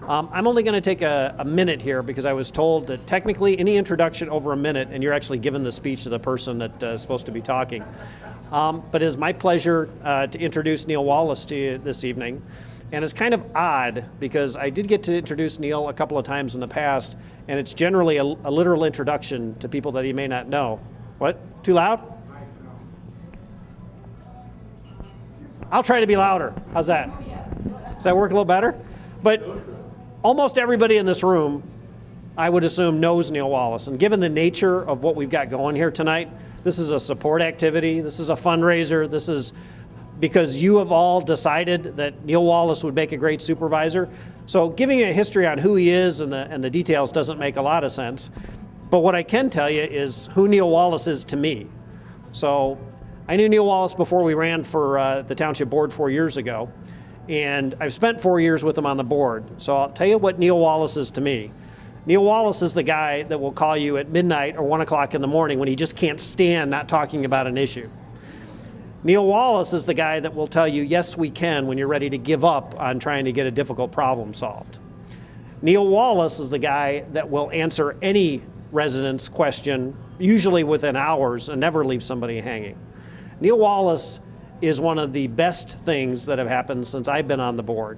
I'm only going to take a minute here because I was told that technically any introduction over a minute and you're actually giving the speech to the person that is supposed to be talking. But it is my pleasure to introduce Neil Wallace to you this evening. And it's kind of odd because I did get to introduce Neil a couple of times in the past, and it's generally a literal introduction to people that he may not know. What? Too loud? I'll try to be louder. How's that? Does that work a little better? But almost everybody in this room, I would assume, knows Neil Wallace. And given the nature of what we've got going here tonight, this is a support activity, this is a fundraiser, this is because you have all decided that Neil Wallace would make a great supervisor. So giving you a history on who he is and the details doesn't make a lot of sense. But what I can tell you is who Neil Wallace is to me. So I knew Neil Wallace before we ran for the township board 4 years ago. And I've spent 4 years with him on the board. So I'll tell you what Neil Wallace is to me. Neil Wallace is the guy that will call you at midnight or 1 o'clock in the morning when he just can't stand not talking about an issue. Neil Wallace is the guy that will tell you, yes, we can, when you're ready to give up on trying to get a difficult problem solved. Neil Wallace is the guy that will answer any resident's question, usually within hours, and never leave somebody hanging. Neil Wallace is one of the best things that have happened since I've been on the board.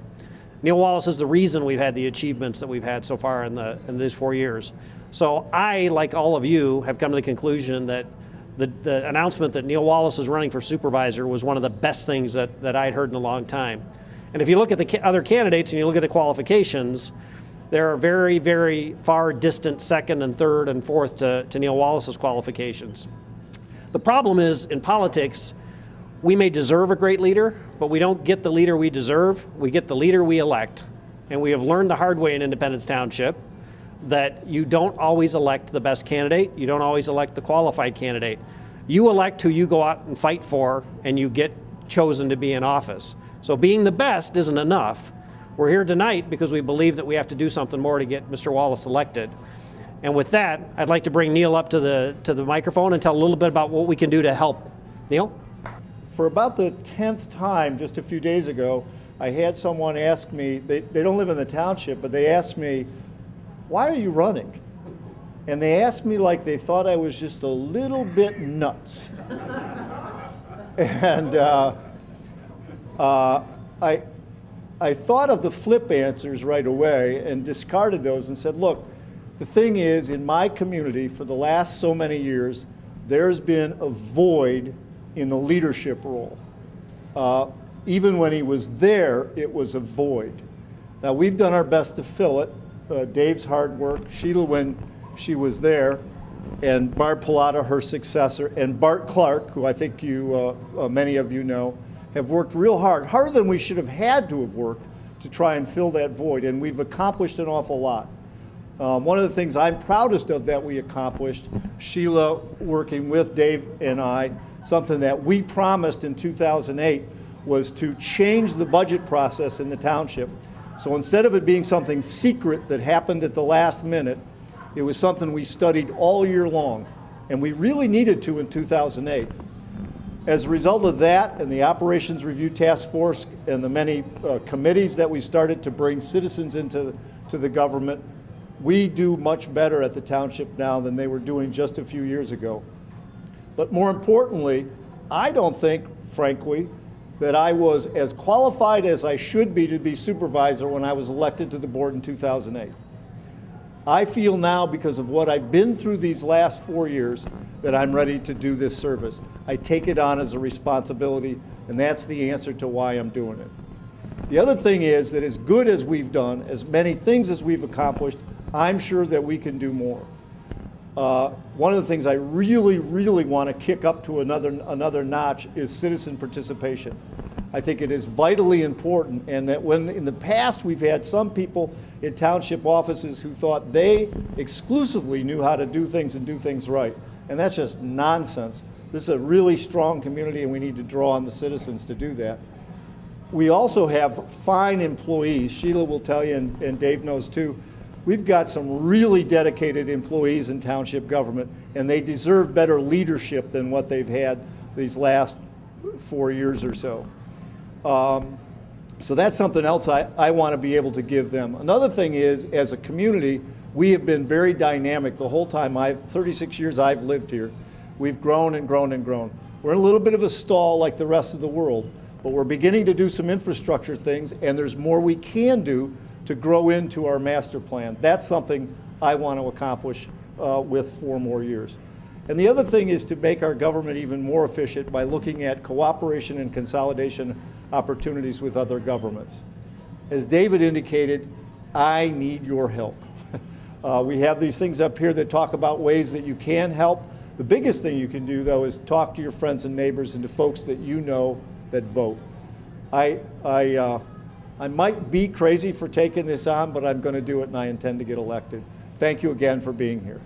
Neil Wallace is the reason we've had the achievements that we've had so far in these 4 years. So I, like all of you, have come to the conclusion that the announcement that Neil Wallace is running for supervisor was one of the best things that I'd heard in a long time. And if you look at the other candidates and you look at the qualifications, there are very, very far distant second and third and fourth to Neil Wallace's qualifications. The problem is, in politics, we may deserve a great leader, but we don't get the leader we deserve. We get the leader we elect. And we have learned the hard way in Independence Township that you don't always elect the best candidate. You don't always elect the qualified candidate. You elect who you go out and fight for, and you get chosen to be in office. So being the best isn't enough. We're here tonight because we believe that we have to do something more to get Mr. Wallace elected. And with that, I'd like to bring Neil up to the microphone and tell a little bit about what we can do to help. Neil? For about the 10th time, just a few days ago, I had someone ask me, they don't live in the township, but they asked me, why are you running? And they asked me like they thought I was just a little bit nuts. And I thought of the flip answers right away and discarded those and said, look, the thing is, in my community for the last so many years, there's been a void in the leadership role. Even when he was there, it was a void. Now, we've done our best to fill it. Dave's hard work, Sheila when she was there, and Barb Pilata, her successor, and Bart Clark, who I think you, many of you know, have worked real hard, harder than we should have had to have worked to try and fill that void, and we've accomplished an awful lot. One of the things I'm proudest of that we accomplished, Sheila working with Dave and I, something that we promised in 2008 was to change the budget process in the township. So instead of it being something secret that happened at the last minute, it was something we studied all year long, and we really needed to in 2008. As a result of that and the Operations Review Task Force and the many committees that we started to bring citizens into the government, we do much better at the township now than they were doing just a few years ago. But more importantly, I don't think, frankly, that I was as qualified as I should be to be supervisor when I was elected to the board in 2008. I feel now, because of what I've been through these last 4 years, that I'm ready to do this service. I take it on as a responsibility, and that's the answer to why I'm doing it. The other thing is that as good as we've done, as many things as we've accomplished, I'm sure that we can do more. One of the things I really, really want to kick up to another notch is citizen participation. I think it is vitally important, and that when in the past we've had some people in township offices who thought they exclusively knew how to do things and do things right, and that's just nonsense. This is a really strong community, and we need to draw on the citizens to do that. We also have fine employees. Sheila will tell you, and Dave knows too, we've got some really dedicated employees in township government, and they deserve better leadership than what they've had these last 4 years or so. So that's something else I want to be able to give them. Another thing is, as a community, we have been very dynamic the whole time. 36 years I've lived here. We've grown and grown and grown. We're in a little bit of a stall like the rest of the world, but we're beginning to do some infrastructure things, and there's more we can do to grow into our master plan. That's something I want to accomplish with 4 more years. And the other thing is to make our government even more efficient by looking at cooperation and consolidation opportunities with other governments. As David indicated, I need your help. We have these things up here that talk about ways that you can help. The biggest thing you can do, though, is talk to your friends and neighbors and to folks that you know that vote. I might be crazy for taking this on, but I'm going to do it, and I intend to get elected. Thank you again for being here.